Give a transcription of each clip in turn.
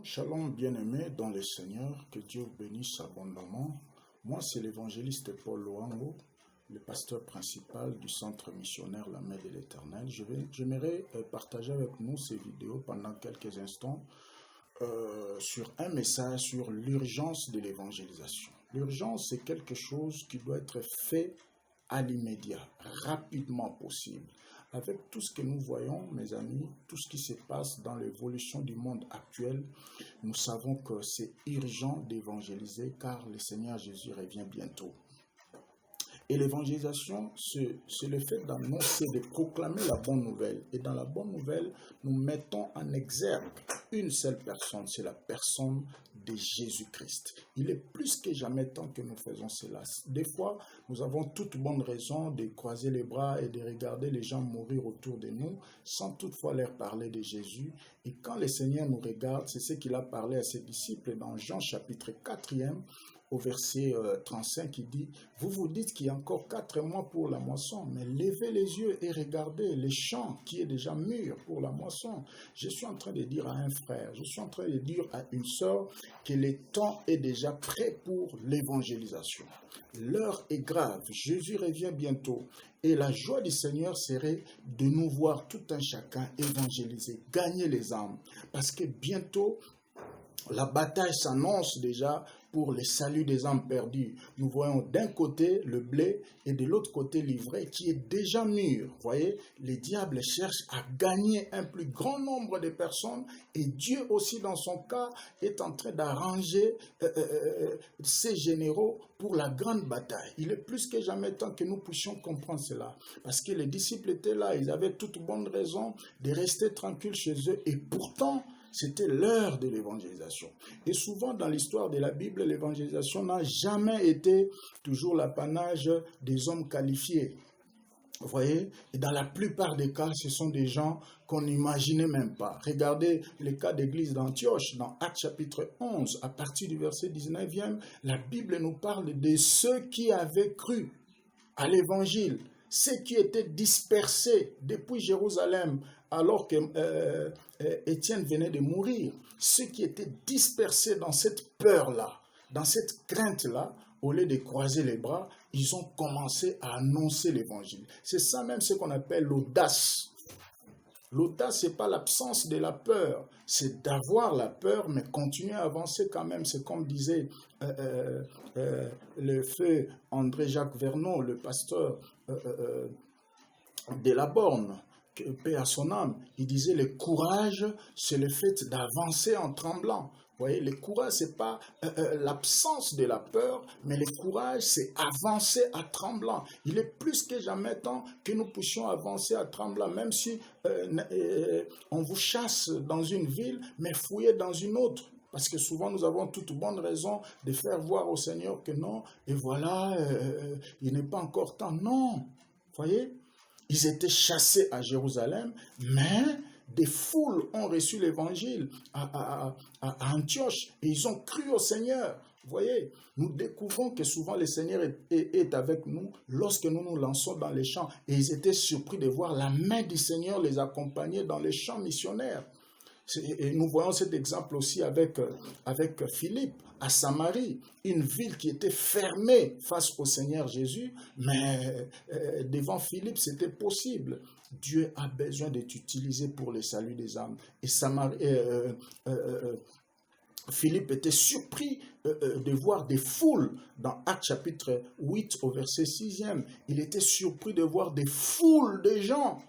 Shalom bien-aimés dans le Seigneur, que Dieu vous bénisse abondamment. Moi, c'est l'évangéliste Paul Luango, le pasteur principal du centre missionnaire La Main de l'Éternel. J'aimerais partager avec nous ces vidéos pendant quelques instants sur un message sur l'urgence de l'évangélisation. L'urgence, c'est quelque chose qui doit être fait à l'immédiat, rapidement possible. Avec tout ce que nous voyons, mes amis, tout ce qui se passe dans l'évolution du monde actuel, nous savons que c'est urgent d'évangéliser car le Seigneur Jésus revient bientôt. Et l'évangélisation, c'est le fait d'annoncer, de proclamer la bonne nouvelle. Et dans la bonne nouvelle, nous mettons en exergue une seule personne, c'est la personne de Jésus-Christ. Il est plus que jamais temps que nous faisons cela. Des fois, nous avons toute bonne raison de croiser les bras et de regarder les gens mourir autour de nous, sans toutefois leur parler de Jésus. Et quand le Seigneur nous regarde, c'est ce qu'il a parlé à ses disciples dans Jean chapitre 4e, au verset 35, il dit, vous vous dites qu'il y a encore 4 mois pour la moisson, mais levez les yeux et regardez les champs qui est déjà mûr pour la moisson. Je suis en train de dire à un frère, je suis en train de dire à une sœur que le temps est déjà prêt pour l'évangélisation. L'heure est grave, Jésus revient bientôt et la joie du Seigneur serait de nous voir tout un chacun évangéliser, gagner les âmes, parce que bientôt, la bataille s'annonce déjà pour le salut des âmes perdues. Nous voyons d'un côté le blé et de l'autre côté l'ivraie qui est déjà mûr. Vous voyez, les diables cherchent à gagner un plus grand nombre de personnes et Dieu aussi dans son cas est en train d'arranger ses généraux pour la grande bataille. Il est plus que jamais temps que nous puissions comprendre cela. Parce que les disciples étaient là, ils avaient toute bonne raison de rester tranquilles chez eux et pourtant, c'était l'heure de l'évangélisation. Et souvent dans l'histoire de la Bible, l'évangélisation n'a jamais été toujours l'apanage des hommes qualifiés. Vous voyez, et dans la plupart des cas, ce sont des gens qu'on n'imaginait même pas. Regardez le cas d'église d'Antioche, dans Actes chapitre 11, à partir du verset 19e, la Bible nous parle de ceux qui avaient cru à l'évangile, ceux qui étaient dispersés depuis Jérusalem, alors que Étienne venait de mourir, ceux qui étaient dispersés dans cette peur-là, dans cette crainte-là, au lieu de croiser les bras, ils ont commencé à annoncer l'évangile. C'est ça même ce qu'on appelle l'audace. L'audace, ce n'est pas l'absence de la peur, c'est d'avoir la peur, mais continuer à avancer quand même. C'est comme disait le feu André-Jacques Vernon, le pasteur de la Borne, paix à son âme. Il disait le courage, c'est le fait d'avancer en tremblant. Vous voyez, le courage, ce n'est pas l'absence de la peur, mais le courage, c'est avancer à tremblant. Il est plus que jamais temps que nous puissions avancer à tremblant, même si on vous chasse dans une ville, mais fouillez dans une autre. Parce que souvent, nous avons toute bonne raison de faire voir au Seigneur que non, et voilà, il n'est pas encore temps. Non, vous voyez, ils étaient chassés à Jérusalem, mais des foules ont reçu l'évangile à Antioche et ils ont cru au Seigneur. Vous voyez, nous découvrons que souvent le Seigneur est avec nous lorsque nous nous lançons dans les champs. Et ils étaient surpris de voir la main du Seigneur les accompagner dans les champs missionnaires. Et nous voyons cet exemple aussi avec Philippe à Samarie, une ville qui était fermée face au Seigneur Jésus, mais devant Philippe, c'était possible. Dieu a besoin de t'utiliser pour le salut des âmes. Et Philippe était surpris de voir des foules dans Actes chapitre 8 au verset 6e. Il était surpris de voir des foules de gens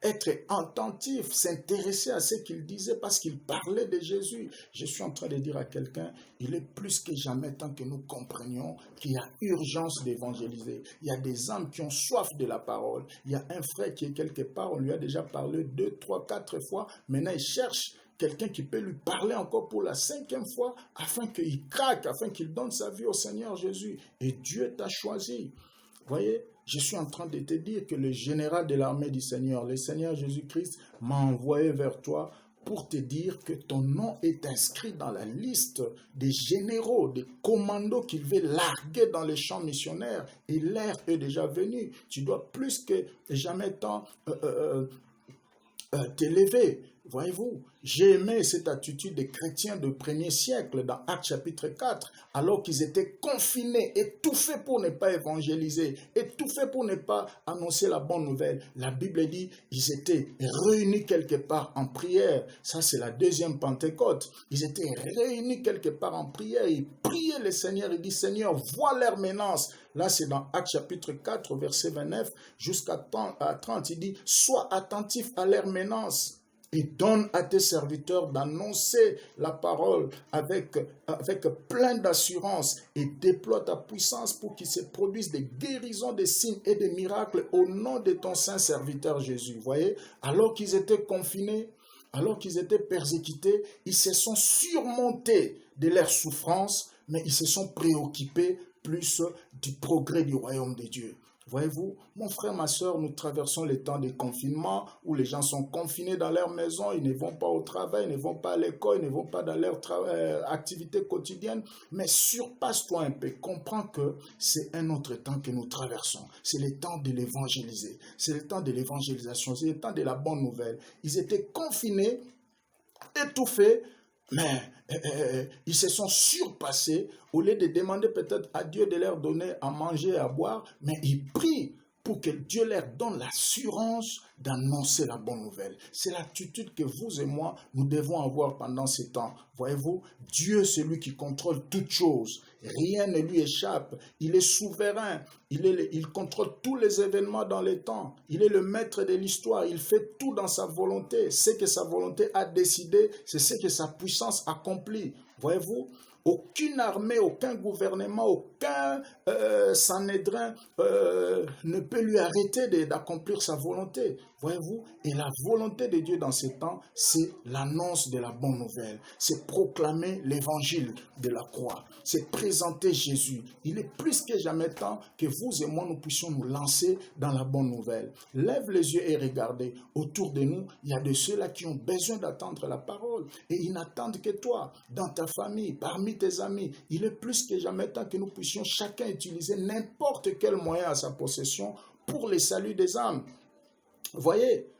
être attentif, s'intéresser à ce qu'il disait parce qu'il parlait de Jésus. Je suis en train de dire à quelqu'un, il est plus que jamais temps que nous comprenions qu'il y a urgence d'évangéliser. Il y a des âmes qui ont soif de la parole. Il y a un frère qui est quelque part, on lui a déjà parlé 2, 3, 4 fois. Maintenant, il cherche quelqu'un qui peut lui parler encore pour la 5e fois afin qu'il craque, afin qu'il donne sa vie au Seigneur Jésus. Et Dieu t'a choisi. Vous voyez, je suis en train de te dire que le général de l'armée du Seigneur, le Seigneur Jésus-Christ, m'a envoyé vers toi pour te dire que ton nom est inscrit dans la liste des généraux, des commandos qu'il veut larguer dans les champs missionnaires. Et l'heure est déjà venue. Tu dois plus que jamais temps t'élever. Voyez-vous, j'ai aimé cette attitude des chrétiens du premier siècle dans Actes chapitre 4, alors qu'ils étaient confinés, étouffés pour ne pas évangéliser, étouffés pour ne pas annoncer la bonne nouvelle. La Bible dit ils étaient réunis quelque part en prière. Ça, c'est la deuxième Pentecôte. Ils étaient réunis quelque part en prière. Ils priaient le Seigneur. Ils disent, Seigneur, vois leur menace. Là, c'est dans Actes chapitre 4, verset 29 jusqu'à 30. Il dit, sois attentif à leur menace. Et donne à tes serviteurs d'annoncer la parole avec plein d'assurance et déploie ta puissance pour qu'il se produise des guérisons, des signes et des miracles au nom de ton saint serviteur Jésus. Vous voyez, alors qu'ils étaient confinés, alors qu'ils étaient persécutés, ils se sont surmontés de leurs souffrances, mais ils se sont préoccupés plus du progrès du royaume de Dieu. Voyez-vous, mon frère, ma soeur, nous traversons les temps de confinement où les gens sont confinés dans leur maison, ils ne vont pas au travail, ils ne vont pas à l'école, ils ne vont pas dans leur activité quotidienne, mais surpasse-toi un peu, comprends que c'est un autre temps que nous traversons. C'est le temps de l'évangéliser, c'est le temps de l'évangélisation, c'est le temps de la bonne nouvelle. Ils étaient confinés, étouffés, mais ils se sont surpassés. Au lieu de demander peut-être à Dieu de leur donner à manger et à boire, mais ils prient pour que Dieu leur donne l'assurance d'annoncer la bonne nouvelle. C'est l'attitude que vous et moi, nous devons avoir pendant ces temps. Voyez-vous, Dieu, c'est lui qui contrôle toutes choses. Rien ne lui échappe. Il est souverain. Il contrôle tous les événements dans les temps. Il est le maître de l'histoire. Il fait tout dans sa volonté. Ce que sa volonté a décidé, c'est ce que sa puissance accomplit. Voyez-vous, aucune armée, aucun gouvernement, aucun Sanhédrin ne peut lui arrêter d'accomplir sa volonté. Voyez-vous, et la volonté de Dieu dans ces temps, c'est l'annonce de la bonne nouvelle. C'est proclamer l'évangile de la croix. C'est présenter Jésus. Il est plus que jamais temps que vous et moi, nous puissions nous lancer dans la bonne nouvelle. Lève les yeux et regardez. Autour de nous, il y a de ceux-là qui ont besoin d'attendre la parole. Et ils n'attendent que toi, dans ta famille, parmi tes amis. Il est plus que jamais temps que nous puissions chacun utiliser n'importe quel moyen à sa possession pour le salut des âmes. Vous voyez,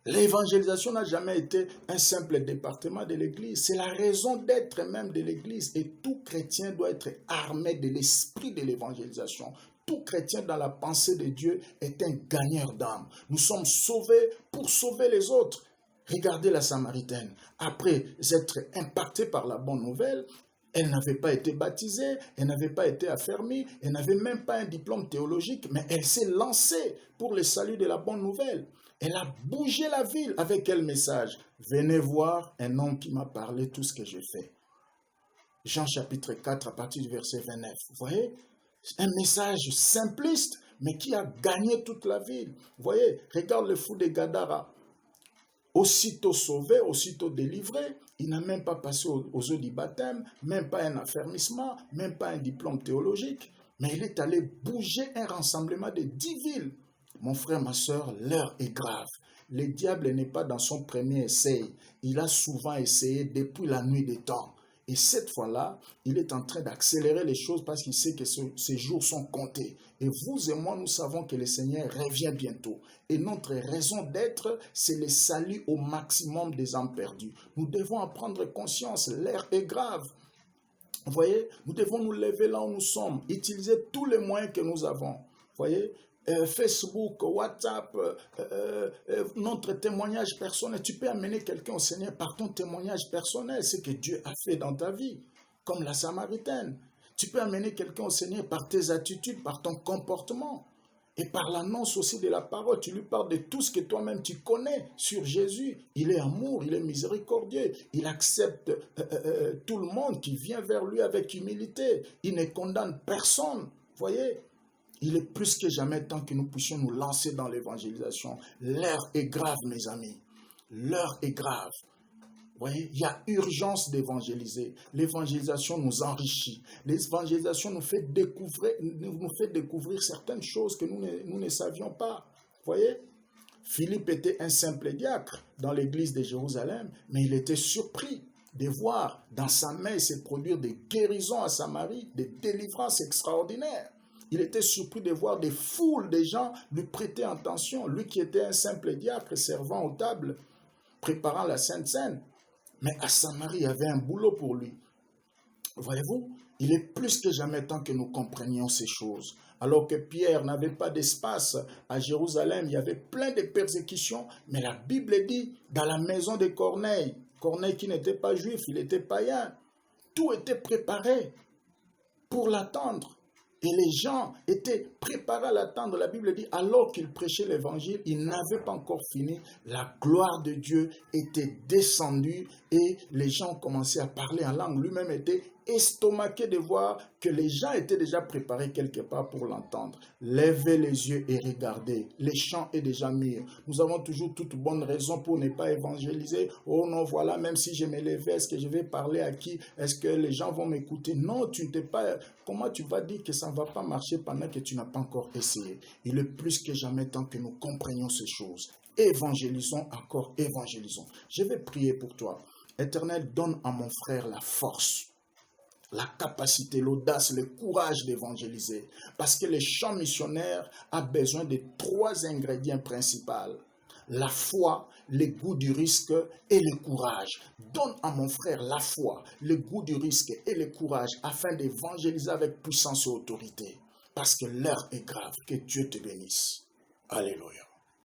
l'évangélisation n'a jamais été un simple département de l'Église. C'est la raison d'être même de l'Église. Et tout chrétien doit être armé de l'esprit de l'évangélisation. Tout chrétien dans la pensée de Dieu est un gagneur d'âme. Nous sommes sauvés pour sauver les autres. Regardez la Samaritaine. Après être impactée par la bonne nouvelle, elle n'avait pas été baptisée, elle n'avait pas été affermie, elle n'avait même pas un diplôme théologique, mais elle s'est lancée pour le salut de la bonne nouvelle. Elle a bougé la ville avec quel message? Venez voir un homme qui m'a parlé tout ce que j'ai fait. Jean chapitre 4 à partir du verset 29. Vous voyez? Un message simpliste, mais qui a gagné toute la ville. Vous voyez? Regarde le fou de Gadara. Aussitôt sauvé, aussitôt délivré, il n'a même pas passé aux eaux du baptême, même pas un affermissement, même pas un diplôme théologique, mais il est allé bouger un rassemblement de 10 villes. Mon frère, ma soeur, l'heure est grave. Le diable n'est pas dans son premier essai. Il a souvent essayé depuis la nuit des temps. Et cette fois-là, il est en train d'accélérer les choses parce qu'il sait que ces jours sont comptés. Et vous et moi, nous savons que le Seigneur revient bientôt. Et notre raison d'être, c'est le salut au maximum des âmes perdues. Nous devons en prendre conscience. L'heure est grave. Vous voyez, nous devons nous lever là où nous sommes, utiliser tous les moyens que nous avons. Vous voyez, Facebook, WhatsApp, notre témoignage personnel. Tu peux amener quelqu'un au Seigneur par ton témoignage personnel, ce que Dieu a fait dans ta vie, comme la Samaritaine. Tu peux amener quelqu'un au Seigneur par tes attitudes, par ton comportement et par l'annonce aussi de la parole. Tu lui parles de tout ce que toi-même tu connais sur Jésus. Il est amour, il est miséricordieux, il accepte tout le monde qui vient vers lui avec humilité. Il ne condamne personne, vous voyez. Il est plus que jamais temps que nous puissions nous lancer dans l'évangélisation. L'heure est grave, mes amis. L'heure est grave. Vous voyez, il y a urgence d'évangéliser. L'évangélisation nous enrichit. L'évangélisation nous fait découvrir certaines choses que nous ne savions pas. Vous voyez, Philippe était un simple diacre dans l'église de Jérusalem, mais il était surpris de voir dans sa main se produire des guérisons à Samarie, des délivrances extraordinaires. Il était surpris de voir des foules de gens lui prêter attention. Lui qui était un simple diacre servant aux tables, préparant la Sainte Seine. Mais à Samarie, il y avait un boulot pour lui. Voyez-vous, il est plus que jamais temps que nous comprenions ces choses. Alors que Pierre n'avait pas d'espace à Jérusalem, il y avait plein de persécutions, mais la Bible dit, dans la maison de Corneille, Corneille qui n'était pas juif, il était païen, tout était préparé pour l'attendre. Et les gens étaient préparés à l'attendre. La Bible dit, alors qu'il prêchait l'évangile, il n'avait pas encore fini. La gloire de Dieu était descendue et les gens ont commencé à parler en langue. Lui-même était estomaqué de voir que les gens étaient déjà préparés quelque part pour l'entendre. Levez les yeux et regardez. Les champs est déjà mûrs. Nous avons toujours toute bonne raison pour ne pas évangéliser. Oh non, voilà, même si je me levais, est-ce que je vais parler à qui? Est-ce que les gens vont m'écouter? Non, tu ne t'es pas... Comment tu vas dire que ça ne va pas marcher pendant que tu n'as pas encore essayé? Il est plus que jamais temps que nous comprenions ces choses. Évangélisons encore, évangélisons. Je vais prier pour toi. Éternel, donne à mon frère la force, la capacité, l'audace, le courage d'évangéliser. Parce que le champ missionnaire a besoin de 3 ingrédients principaux. La foi, le goût du risque et le courage. Donne à mon frère la foi, le goût du risque et le courage afin d'évangéliser avec puissance et autorité. Parce que l'heure est grave. Que Dieu te bénisse. Alléluia.